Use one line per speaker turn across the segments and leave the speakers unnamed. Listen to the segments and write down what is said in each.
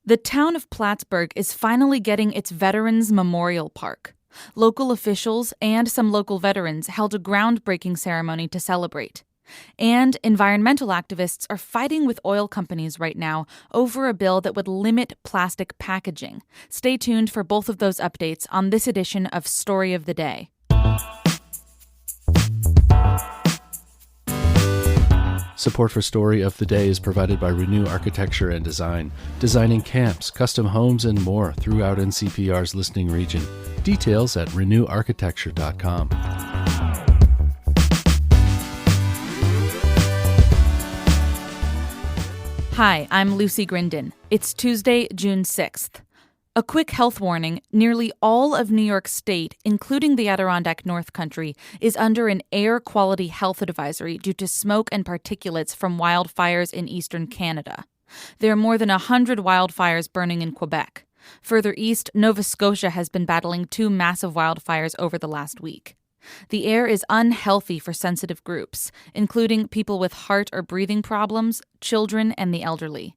The town of Plattsburgh is finally getting its Veterans Memorial Park. Local officials and some local veterans held a groundbreaking ceremony to celebrate. And environmental activists are fighting with oil companies right now over a bill that would limit plastic packaging. Stay tuned for both of those updates on this edition of Story of the Day.
Support for Story of the Day is provided by Renew Architecture and Design, designing camps, custom homes, and more throughout NCPR's listening region. Details at renewarchitecture.com.
Hi, I'm Lucy Grindon. It's Tuesday, June 6th. A quick health warning, nearly all of New York State, including the Adirondack North Country, is under an air quality health advisory due to smoke and particulates from wildfires in eastern Canada. There are more than 100 wildfires burning in Quebec. Further east, Nova Scotia has been battling two massive wildfires over the last week. The air is unhealthy for sensitive groups, including people with heart or breathing problems, children, and the elderly.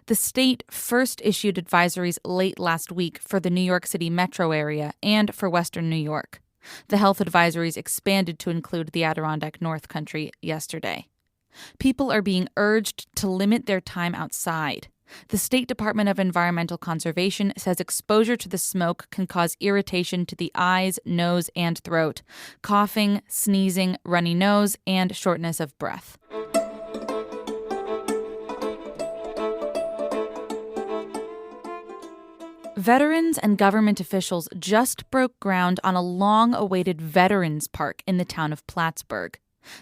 The state first issued advisories late last week for the New York City metro area and for western New York. The health advisories expanded to include the Adirondack North Country yesterday. People are being urged to limit their time outside. The State Department of Environmental Conservation says exposure to the smoke can cause irritation to the eyes, nose, and throat, coughing, sneezing, runny nose, and shortness of breath. Veterans and government officials just broke ground on a long-awaited Veterans Park in the town of Plattsburgh.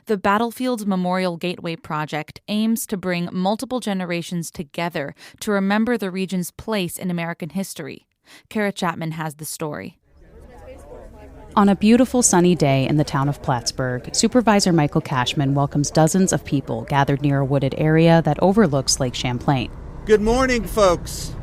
The Battlefield Memorial Gateway project aims to bring multiple generations together to remember the region's place in American history. Kara Chapman has the story.
On a beautiful sunny day in the town of Plattsburgh, Supervisor Michael Cashman welcomes dozens of people gathered near a wooded area that overlooks Lake Champlain.
Good morning, folks.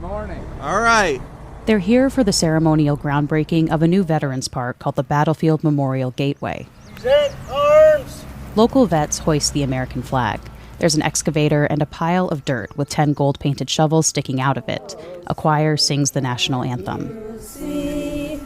Morning.
All right.
They're here for the ceremonial groundbreaking of a new veterans park called the Battlefield Memorial Gateway.
Set arms!
Local vets hoist the American flag. There's an excavator and a pile of dirt with 10 gold-painted shovels sticking out of it. A choir sings the national anthem.
You see,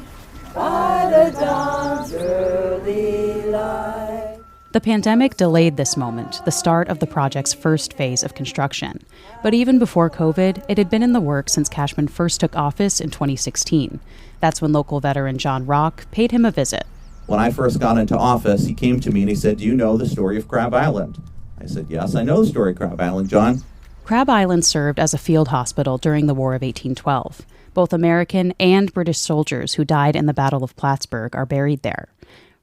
by the dawn's early light.
The pandemic delayed this moment, the start of the project's first phase of construction. But even before COVID, it had been in the works since Cashman first took office in 2016. That's when local veteran John Rock paid him a visit.
When I first got into office, he came to me and he said, "Do you know the story of Crab Island?" I said, "Yes, I know the story of Crab Island, John."
Crab Island served as a field hospital during the War of 1812. Both American and British soldiers who died in the Battle of Plattsburgh are buried there.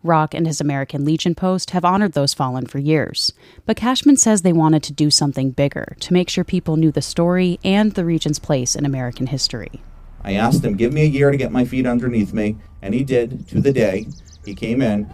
Rock and his American Legion post have honored those fallen for years. But Cashman says they wanted to do something bigger to make sure people knew the story and the region's place in American history.
I asked him, "Give me a year to get my feet underneath me," and he did, to the day. He came in,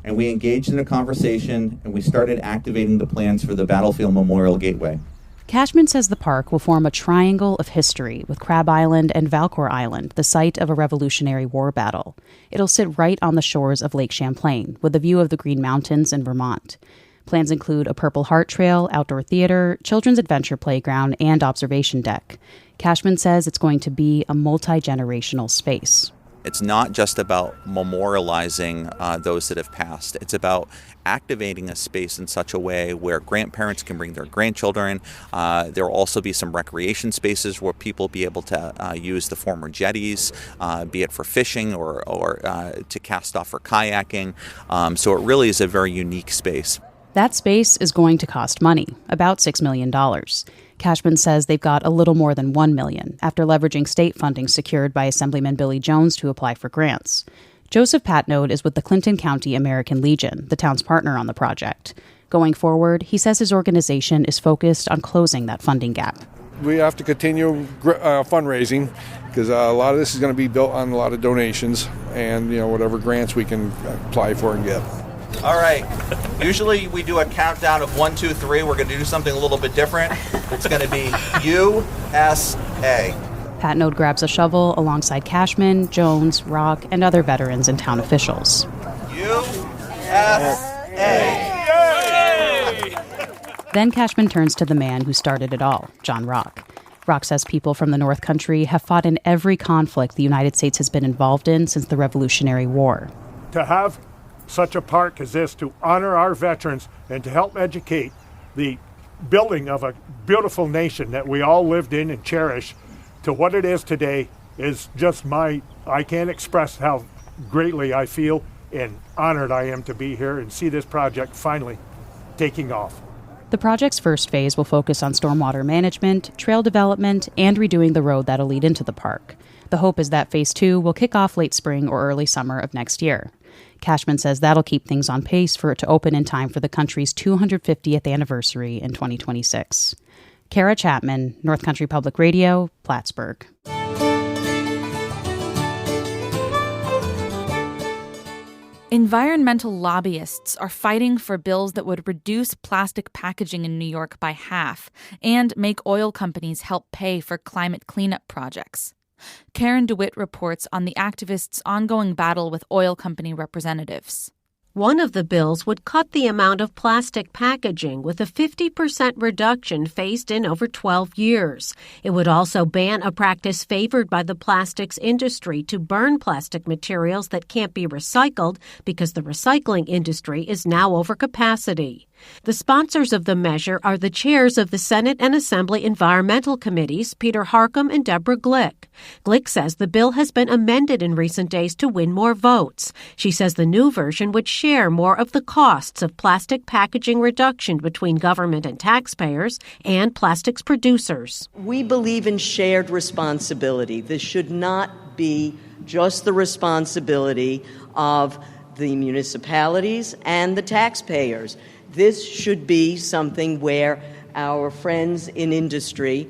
and we engaged in a conversation, and we started activating the plans for the Battlefield Memorial Gateway.
Cashman says the park will form a triangle of history with Crab Island and Valcour Island, the site of a Revolutionary War battle. It'll sit right on the shores of Lake Champlain, with a view of the Green Mountains in Vermont. Plans include a Purple Heart Trail, outdoor theater, children's adventure playground, and observation deck. Cashman says it's going to be a multi-generational space.
It's not just about memorializing those that have passed. It's about activating a space in such a way where grandparents can bring their grandchildren. There will also be some recreation spaces where people be able to use the former jetties, be it for fishing or to cast off for kayaking. So it really is a very unique space.
That space is going to cost money, about $6 million. Cashman says they've got a little more than $1 million after leveraging state funding secured by Assemblyman Billy Jones to apply for grants. Joseph Patnode is with the Clinton County American Legion, the town's partner on the project. Going forward, he says his organization is focused on closing that funding gap.
We have to continue fundraising because a lot of this is going to be built on a lot of donations and whatever grants we can apply for and get.
All right. Usually we do a countdown of 1, 2, 3. We're going to do something a little bit different. It's going to be USA.
Patnode grabs a shovel alongside Cashman, Jones, Rock, and other veterans and town officials.
USA.
Then Cashman turns to the man who started it all, John Rock. Rock says people from the North Country have fought in every conflict the United States has been involved in since the Revolutionary War.
To have such a park as this to honor our veterans and to help educate the building of a beautiful nation that we all lived in and cherish to what it is today is just I can't express how greatly I feel and honored I am to be here and see this project finally taking off.
The project's first phase will focus on stormwater management, trail development, and redoing the road that'll lead into the park. The hope is that phase 2 will kick off late spring or early summer of next year. Cashman says that'll keep things on pace for it to open in time for the country's 250th anniversary in 2026. Kara Chapman, North Country Public Radio, Plattsburgh.
Environmental lobbyists are fighting for bills that would reduce plastic packaging in New York by half and make oil companies help pay for climate cleanup projects. Karen DeWitt reports on the activists' ongoing battle with oil company representatives.
One of the bills would cut the amount of plastic packaging with a 50% reduction phased in over 12 years. It would also ban a practice favored by the plastics industry to burn plastic materials that can't be recycled because the recycling industry is now over capacity. The sponsors of the measure are the chairs of the Senate and Assembly Environmental Committees, Peter Harcum and Deborah Glick. Glick says the bill has been amended in recent days to win more votes. She says the new version would share more of the costs of plastic packaging reduction between government and taxpayers and plastics producers.
We believe in shared responsibility. This should not be just the responsibility of the municipalities and the taxpayers. This should be something where our friends in industry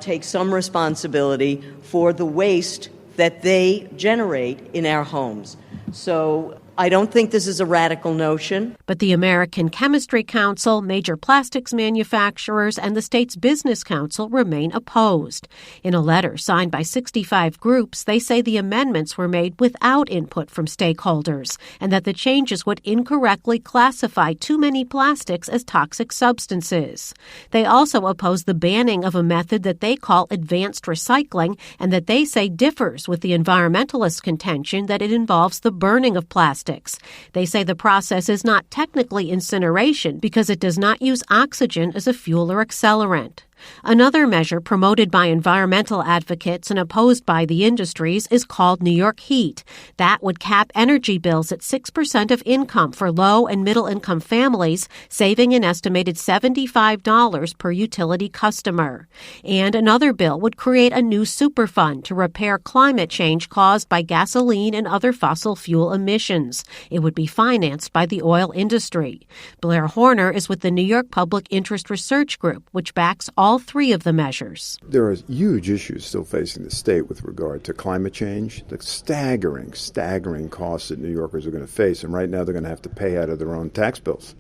take some responsibility for the waste that they generate in our homes. So I don't think this is a radical notion.
But the American Chemistry Council, major plastics manufacturers, and the state's Business Council remain opposed. In a letter signed by 65 groups, they say the amendments were made without input from stakeholders and that the changes would incorrectly classify too many plastics as toxic substances. They also oppose the banning of a method that they call advanced recycling and that they say differs with the environmentalists' contention that it involves the burning of plastics. They say the process is not technically incineration because it does not use oxygen as a fuel or accelerant. Another measure promoted by environmental advocates and opposed by the industries is called New York Heat. That would cap energy bills at 6% of income for low- and middle-income families, saving an estimated $75 per utility customer. And another bill would create a new superfund to repair climate change caused by gasoline and other fossil fuel emissions. It would be financed by the oil industry. Blair Horner is with the New York Public Interest Research Group, which backs all three of the measures.
There are huge issues still facing the state with regard to climate change, the staggering costs that New Yorkers are going to face, and right now they're going to have to pay out of their own tax bills.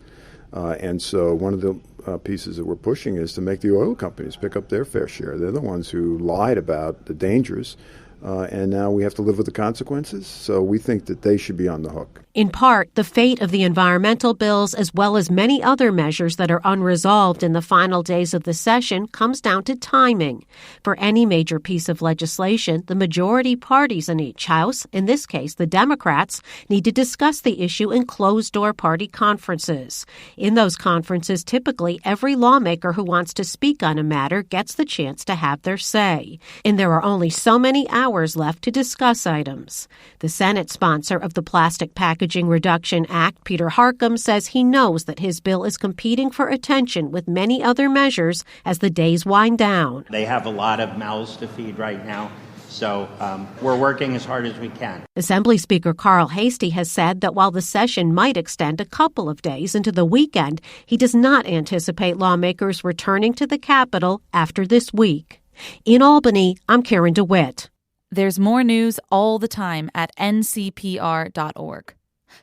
And so one of the pieces that we're pushing is to make the oil companies pick up their fair share. They're the ones who lied about the dangers, and now we have to live with the consequences. So we think that they should be on the hook.
In part, the fate of the environmental bills, as well as many other measures that are unresolved in the final days of the session, comes down to timing. For any major piece of legislation, the majority parties in each house, in this case the Democrats, need to discuss the issue in closed-door party conferences. In those conferences, typically every lawmaker who wants to speak on a matter gets the chance to have their say. And there are only so many hours left to discuss items. The Senate sponsor of the Plastic Packaging Reduction Act, Peter Harcum, says he knows that his bill is competing for attention with many other measures as the days wind down.
They have a lot of mouths to feed right now, so we're working as hard as we can.
Assembly Speaker Carl Hastie has said that while the session might extend a couple of days into the weekend, he does not anticipate lawmakers returning to the Capitol after this week. In Albany, I'm Karen DeWitt.
There's more news all the time at ncpr.org.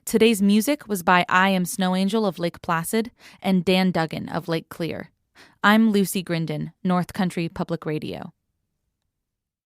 Today's music was by I Am Snow Angel of Lake Placid and Dan Duggan of Lake Clear. I'm Lucy Grindon, North Country Public Radio.